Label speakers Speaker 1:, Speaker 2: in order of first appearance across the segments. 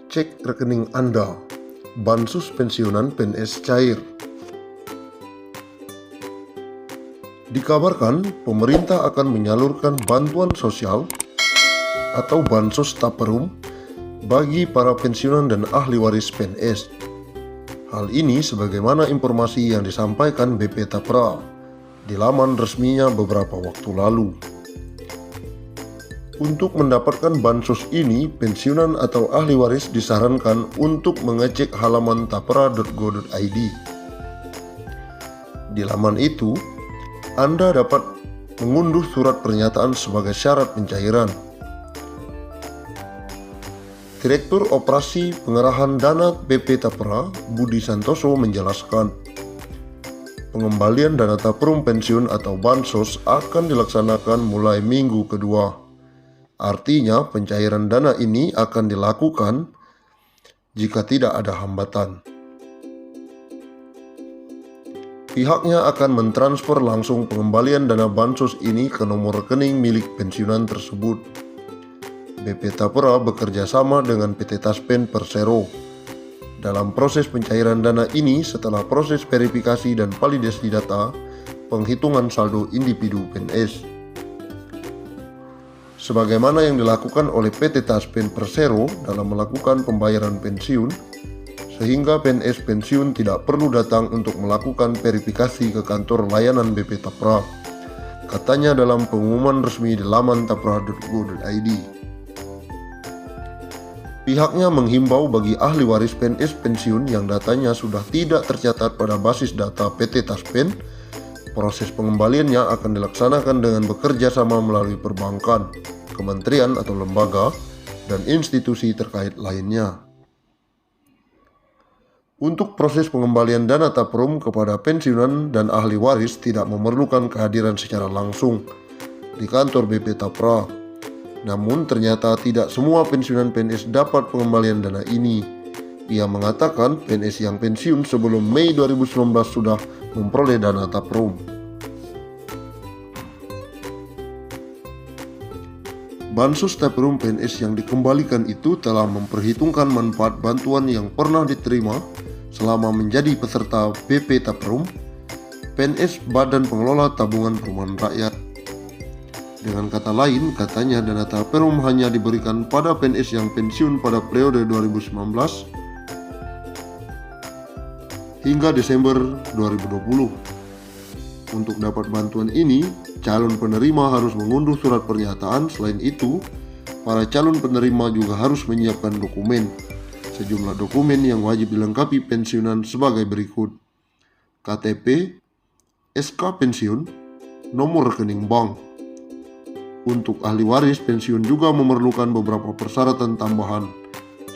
Speaker 1: Cek rekening Anda. Bansos pensiunan PNS cair. Dikabarkan pemerintah akan menyalurkan bantuan sosial atau bansos taperum bagi para pensiunan dan ahli waris PNS. Hal ini sebagaimana informasi yang disampaikan BP Tapra di laman resminya beberapa waktu lalu. Untuk mendapatkan bansos ini, pensiunan atau ahli waris disarankan untuk mengecek halaman tapra.go.id. Di laman itu, Anda dapat mengunduh surat pernyataan sebagai syarat pencairan. Direktur Operasi Pengerahan Dana BP Tapra, Budi Santoso menjelaskan, pengembalian dana taperum pensiun atau bansos akan dilaksanakan mulai minggu kedua. Artinya pencairan dana ini akan dilakukan jika tidak ada hambatan. Pihaknya akan mentransfer langsung pengembalian dana bansos ini ke nomor rekening milik pensiunan tersebut. BP Tapra bekerja sama dengan PT Taspen Persero dalam proses pencairan dana ini setelah proses verifikasi dan validasi data penghitungan saldo individu PNS. Sebagaimana yang dilakukan oleh PT Taspen Persero dalam melakukan pembayaran pensiun, sehingga PNS pensiun tidak perlu datang untuk melakukan verifikasi ke kantor layanan BP Tapra, katanya dalam pengumuman resmi di laman tapra.go.id. Pihaknya menghimbau bagi ahli waris PNS pensiun yang datanya sudah tidak tercatat pada basis data PT Taspen, proses pengembaliannya akan dilaksanakan dengan bekerja sama melalui perbankan, kementerian atau lembaga, dan institusi terkait lainnya. Untuk proses pengembalian dana taperum kepada pensiunan dan ahli waris tidak memerlukan kehadiran secara langsung di kantor BP Tapra. Namun ternyata tidak semua pensiunan PNS dapat pengembalian dana ini. Ia mengatakan PNS yang pensiun sebelum Mei 2019 sudah memperoleh dana taperum. Bansos taperum PNS yang dikembalikan itu telah memperhitungkan manfaat bantuan yang pernah diterima selama menjadi peserta BP Taperum, PNS Badan Pengelola Tabungan Perumahan Rakyat. Dengan kata lain, katanya dana taperum hanya diberikan pada PNS yang pensiun pada periode 2019 hingga Desember 2020. Untuk dapat bantuan ini, calon penerima harus mengunduh surat pernyataan. Selain itu, para calon penerima juga harus menyiapkan dokumen. Sejumlah dokumen yang wajib dilengkapi pensiunan sebagai berikut: KTP, SK pensiun, nomor rekening bank. Untuk ahli waris pensiun juga memerlukan beberapa persyaratan tambahan,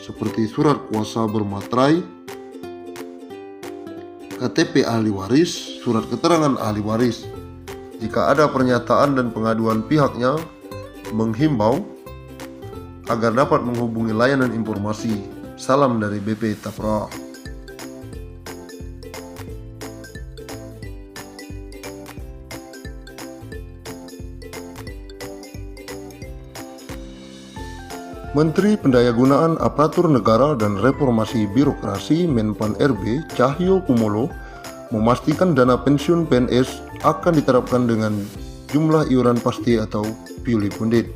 Speaker 1: seperti surat kuasa bermaterai, KTP ahli waris, surat keterangan ahli waris. Jika ada pernyataan dan pengaduan, pihaknya menghimbau agar dapat menghubungi layanan informasi. Salam dari BP Tapra. Menteri Pendayagunaan Aparatur Negara dan Reformasi Birokrasi Menpan RB Cahyo Kumolo memastikan dana pensiun PNS akan diterapkan dengan jumlah iuran pasti atau fully funded.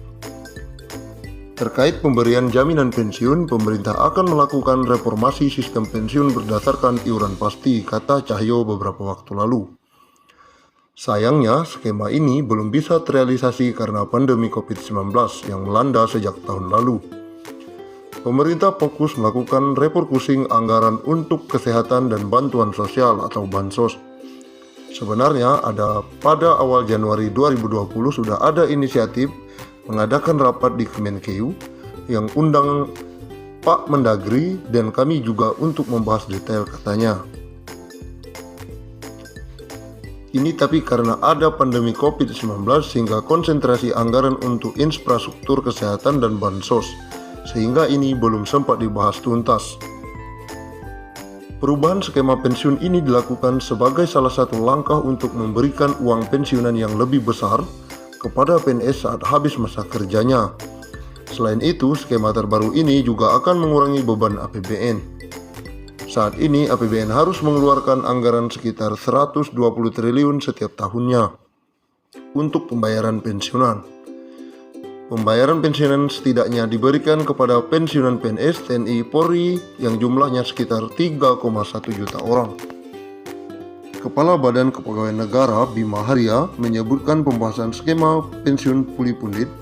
Speaker 1: Terkait pemberian jaminan pensiun, pemerintah akan melakukan reformasi sistem pensiun berdasarkan iuran pasti, kata Cahyo beberapa waktu lalu. Sayangnya, skema ini belum bisa terrealisasi karena pandemi COVID-19 yang melanda sejak tahun lalu. Pemerintah fokus melakukan refocusing anggaran untuk kesehatan dan bantuan sosial atau bansos. Sebenarnya pada awal Januari 2020 sudah ada inisiatif mengadakan rapat di Kemenkeu yang undang Pak Mendagri dan kami juga untuk membahas detail, katanya. Ini tapi karena ada pandemi COVID-19 sehingga konsentrasi anggaran untuk infrastruktur kesehatan dan bansos, sehingga ini belum sempat dibahas tuntas. Perubahan skema pensiun ini dilakukan sebagai salah satu langkah untuk memberikan uang pensiunan yang lebih besar kepada PNS saat habis masa kerjanya, Selain itu, skema terbaru ini juga akan mengurangi beban APBN. Saat ini APBN harus mengeluarkan anggaran sekitar 120 triliun setiap tahunnya untuk pembayaran pensiunan. Pembayaran pensiunan setidaknya diberikan kepada pensiunan PNS, TNI, Polri yang jumlahnya sekitar 3,1 juta orang. Kepala Badan Kepegawaian Negara Bima Arya menyebutkan pembahasan skema pensiun puli pundit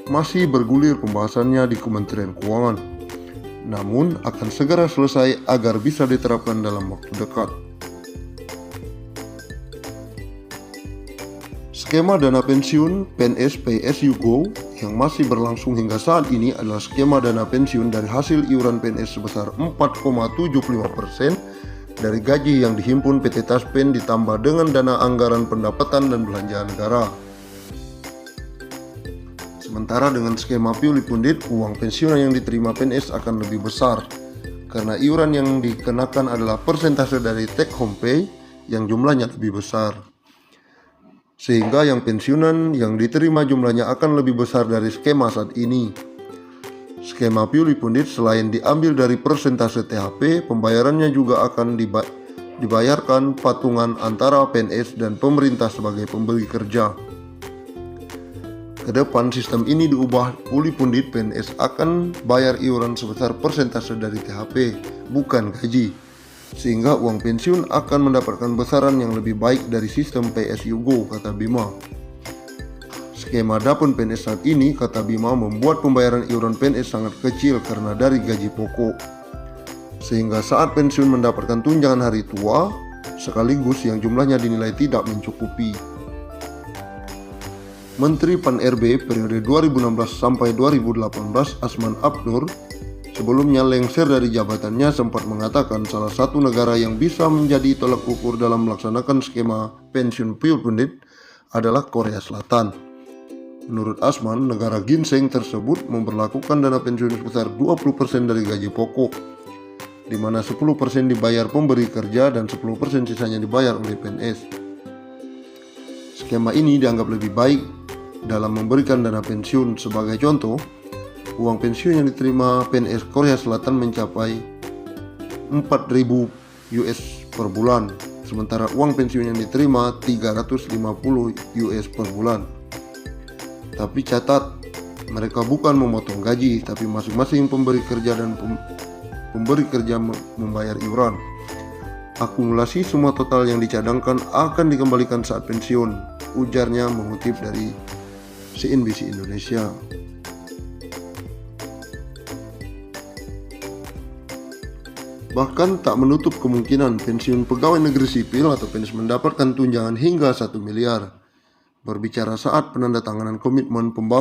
Speaker 1: masih bergulir pembahasannya di Kementerian Keuangan, namun akan segera selesai agar bisa diterapkan dalam waktu dekat. Skema dana pensiun PNS Pay As You Go yang masih berlangsung hingga saat ini adalah skema dana pensiun dari hasil iuran PNS sebesar 4,75% dari gaji yang dihimpun PT Taspen ditambah dengan dana anggaran pendapatan dan belanja negara. Sementara dengan skema puli pundit, uang pensiunan yang diterima PNS akan lebih besar karena iuran yang dikenakan adalah persentase dari take home pay yang jumlahnya lebih besar. Sehingga yang pensiunan yang diterima jumlahnya akan lebih besar dari skema saat ini. Skema puli pundit selain diambil dari persentase THP, pembayarannya juga akan dibayarkan patungan antara PNS dan pemerintah sebagai pemberi kerja. Kedepan sistem ini diubah, puli pundit PNS akan bayar iuran sebesar persentase dari THP, bukan gaji, sehingga uang pensiun akan mendapatkan besaran yang lebih baik dari sistem Pay As You Go, kata Bima. Skema Dapun PNS saat ini, kata Bima, membuat pembayaran iuran PNS sangat kecil karena dari gaji pokok, sehingga saat pensiun mendapatkan tunjangan hari tua sekaligus yang jumlahnya dinilai tidak mencukupi. Menteri Pan-RB periode 2016 sampai 2018 Asman Abnur sebelumnya lengser dari jabatannya sempat mengatakan salah satu negara yang bisa menjadi tolak ukur dalam melaksanakan skema pensiun puli pundit adalah Korea Selatan. Menurut Asman, negara ginseng tersebut memperlakukan dana pensiun sebesar 20% dari gaji pokok, di mana 10% dibayar pemberi kerja dan 10% sisanya dibayar oleh PNS. Skema ini dianggap lebih baik dalam memberikan dana pensiun. Sebagai contoh, uang pensiun yang diterima PNS Korea Selatan mencapai 4.000 US per bulan, sementara uang pensiun yang diterima 350 US per bulan. Tapi catat, mereka bukan memotong gaji, tapi masing-masing pemberi kerja dan pemberi kerja membayar iuran. Akumulasi semua total yang dicadangkan akan dikembalikan saat pensiun, ujarnya mengutip dari CNBC Indonesia. Bahkan tak menutup kemungkinan pensiun pegawai negeri sipil atau PNS mendapatkan tunjangan hingga 1 miliar. Berbicara saat penandatanganan komitmen pembangunan